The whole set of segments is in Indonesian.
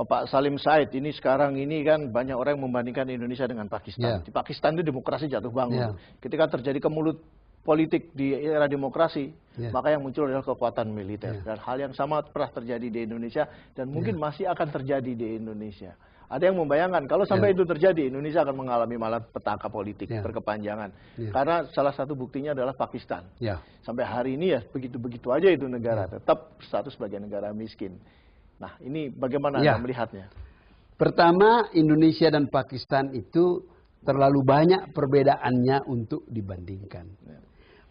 Pak Salim Said ini sekarang ini kan banyak orang yang membandingkan Indonesia dengan Pakistan. Di Pakistan itu demokrasi jatuh bangun. Ketika terjadi kemulut politik di era demokrasi, maka yang muncul adalah kekuatan militer. Dan hal yang sama pernah terjadi di Indonesia dan mungkin masih akan terjadi di Indonesia. Ada yang membayangkan kalau sampai itu terjadi, Indonesia akan mengalami malah petaka politik berkepanjangan. Karena salah satu buktinya adalah Pakistan. Sampai hari ini ya begitu-begitu aja itu negara, tetap status sebagai negara miskin. Nah, ini bagaimana Anda melihatnya? Pertama, Indonesia dan Pakistan itu terlalu banyak perbedaannya untuk dibandingkan.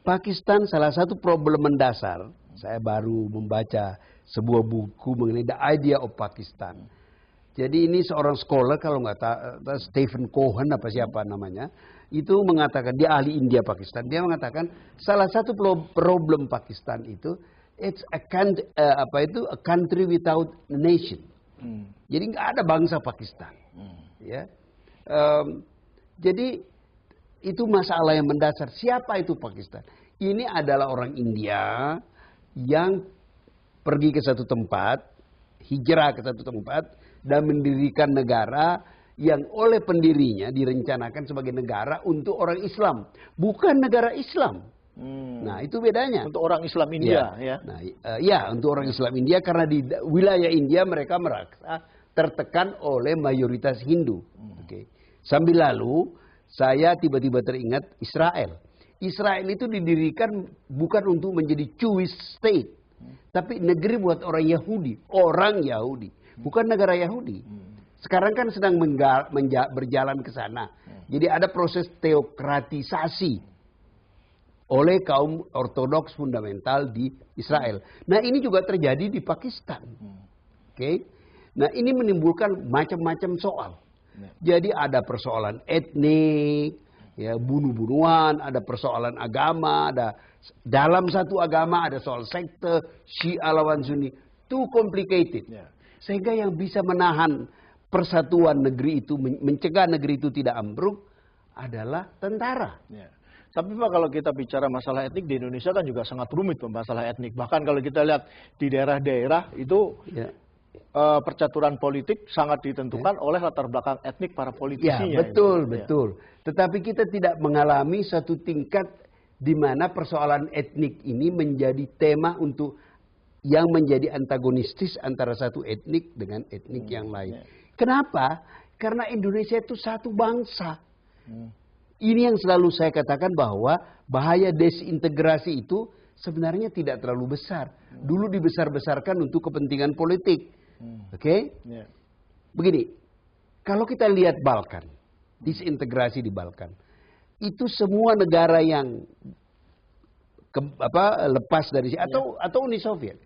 Pakistan salah satu problem mendasar, saya baru membaca sebuah buku mengenai The Idea of Pakistan. Jadi ini seorang scholar, kalau nggak tahu, Stephen Cohen apa siapa namanya, itu mengatakan, dia ahli India Pakistan, dia mengatakan salah satu problem Pakistan itu, it's a country without a nation. Jadi nggak ada bangsa Pakistan. Jadi itu masalah yang mendasar. Siapa itu Pakistan? Ini adalah orang India yang pergi ke satu tempat, hijrah ke satu tempat, dan mendirikan negara yang oleh pendirinya direncanakan sebagai negara untuk orang Islam, bukan negara Islam. Nah, itu bedanya. Untuk orang Islam India, Nah, untuk orang Islam India, karena di wilayah India mereka merasa tertekan oleh mayoritas Hindu. Sambil lalu, saya tiba-tiba teringat Israel. Israel itu didirikan bukan untuk menjadi Jewish state, tapi negeri buat orang Yahudi, bukan negara Yahudi. Sekarang kan sedang berjalan ke sana. Jadi ada proses teokratisasi oleh kaum ortodoks fundamental di Israel. Nah, ini juga terjadi di Pakistan. Nah, ini menimbulkan macam-macam soal. Jadi ada persoalan etnik, bunuh-bunuhan, ada persoalan agama, ada dalam satu agama ada soal sekte, Syiah lawan Sunni. Too complicated. Sehingga yang bisa menahan persatuan negeri itu, mencegah negeri itu tidak ambruk adalah tentara. Tapi Pak, kalau kita bicara masalah etnik di Indonesia kan juga sangat rumit masalah etnik. Bahkan kalau kita lihat di daerah-daerah itu percaturan politik sangat ditentukan oleh latar belakang etnik para politisinya. Betul. Tetapi kita tidak mengalami satu tingkat di mana persoalan etnik ini menjadi tema untuk yang menjadi antagonistis antara satu etnik dengan etnik yang lain. Kenapa? Karena Indonesia itu satu bangsa. Ini yang selalu saya katakan bahwa bahaya desintegrasi itu sebenarnya tidak terlalu besar. Dulu dibesar-besarkan untuk kepentingan politik. Begini, kalau kita lihat Balkan, disintegrasi di Balkan, itu semua negara yang lepas dari atau Uni Soviet,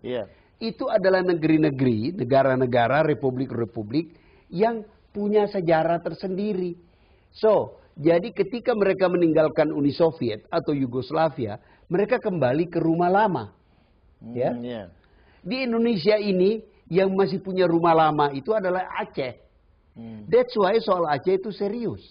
itu adalah negeri-negeri, negara-negara, republik-republik yang punya sejarah tersendiri. Jadi ketika mereka meninggalkan Uni Soviet atau Yugoslavia, mereka kembali ke rumah lama. Di Indonesia ini yang masih punya rumah lama itu adalah Aceh. That's why soal Aceh itu serius.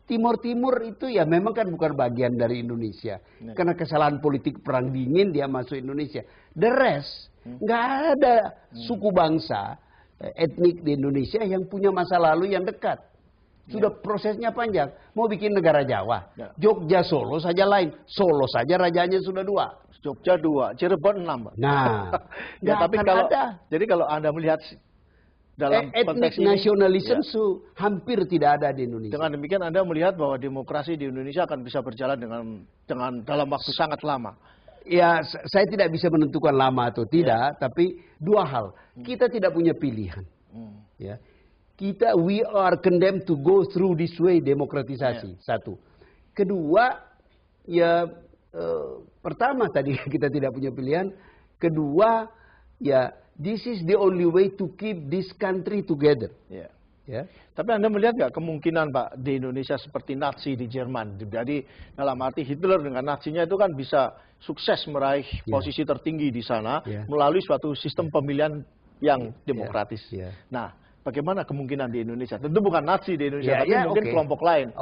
Timur itu ya memang kan bukan bagian dari Indonesia. Karena kesalahan politik perang dingin dia masuk Indonesia. The rest, nggak ada suku bangsa, etnik di Indonesia yang punya masa lalu yang dekat. Sudah prosesnya panjang. Mau bikin negara Jawa. Jogja Solo saja lain. Solo saja rajanya sudah 2. Jogja 2, Cirebon 6. Nah, tapi jadi kalau Anda melihat dalam etnik nasionalisme hampir tidak ada di Indonesia. Dengan demikian Anda melihat bahwa demokrasi di Indonesia akan bisa berjalan dengan dalam waktu sangat lama. Ya, saya tidak bisa menentukan lama atau tidak, tapi dua hal. Kita tidak punya pilihan. We are condemned to go through this way demokratisasi. Satu. Kedua, pertama tadi kita tidak punya pilihan. Kedua, this is the only way to keep this country together. Tapi Anda melihat nggak kemungkinan Pak di Indonesia seperti Nazi di Jerman? Jadi dalam arti Hitler dengan Nazinya itu kan bisa sukses meraih posisi tertinggi di sana melalui suatu sistem pemilihan yang demokratis. Nah, bagaimana kemungkinan di Indonesia? Tentu bukan Nazi di Indonesia, tapi mungkin kelompok lain.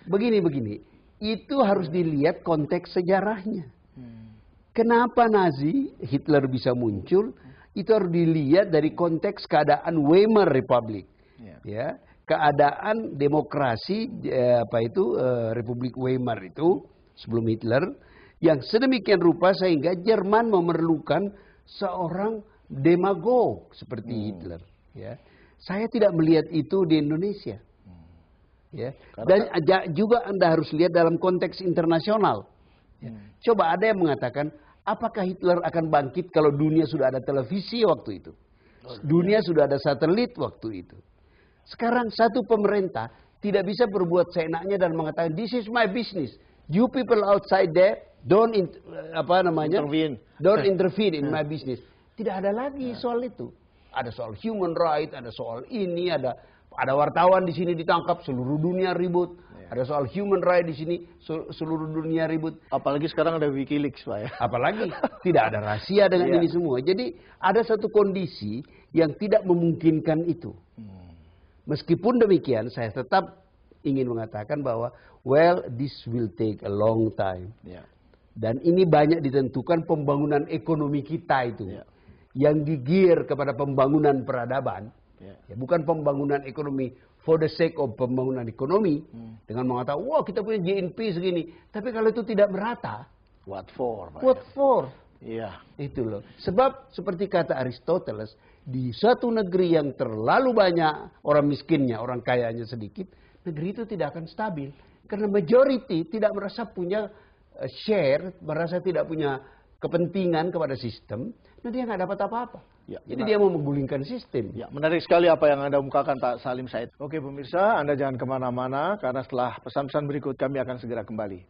Begini. Itu harus dilihat konteks sejarahnya. Kenapa Hitler bisa muncul? itu harus dilihat dari konteks keadaan Weimar Republic. Ya, keadaan demokrasi Republik Weimar itu sebelum Hitler yang sedemikian rupa sehingga Jerman memerlukan seorang demagog seperti Hitler. Ya, saya tidak melihat itu di Indonesia. Ya, dan juga Anda harus lihat dalam konteks internasional. Ya. Coba ada yang mengatakan, apakah Hitler akan bangkit kalau dunia sudah ada televisi waktu itu? Dunia sudah ada satelit waktu itu. Sekarang satu pemerintah tidak bisa berbuat seenaknya dan mengatakan, this is my business. You people outside there don't intervene in my business. Tidak ada lagi soal itu. Ada soal human right, ada soal ini, ada wartawan di sini ditangkap, seluruh dunia ribut. Ada soal human right di sini, seluruh dunia ribut. Apalagi sekarang ada WikiLeaks, Pak ya. Apalagi tidak ada rahasia dengan ini semua. Jadi ada satu kondisi yang tidak memungkinkan itu. Meskipun demikian, saya tetap ingin mengatakan bahwa, well, this will take a long time. Dan ini banyak ditentukan pembangunan ekonomi kita itu. Yang digear kepada pembangunan peradaban. Ya, bukan pembangunan ekonomi for the sake of pembangunan ekonomi. Dengan mengatakan, wah kita punya GNP segini. Tapi kalau itu tidak merata. What for? Pak? What for? Iya. Itu loh. Sebab seperti kata Aristoteles, di suatu negeri yang terlalu banyak orang miskinnya, orang kayanya sedikit, negeri itu tidak akan stabil. Karena majority tidak merasa punya share, merasa tidak punya kepentingan kepada sistem, dan dia nggak dapat apa-apa. Ya, jadi dia mau menggulingkan sistem. Ya, menarik sekali apa yang Anda ungkapkan, Pak Salim Said. Oke pemirsa, Anda jangan kemana-mana, karena setelah pesan-pesan berikut kami akan segera kembali.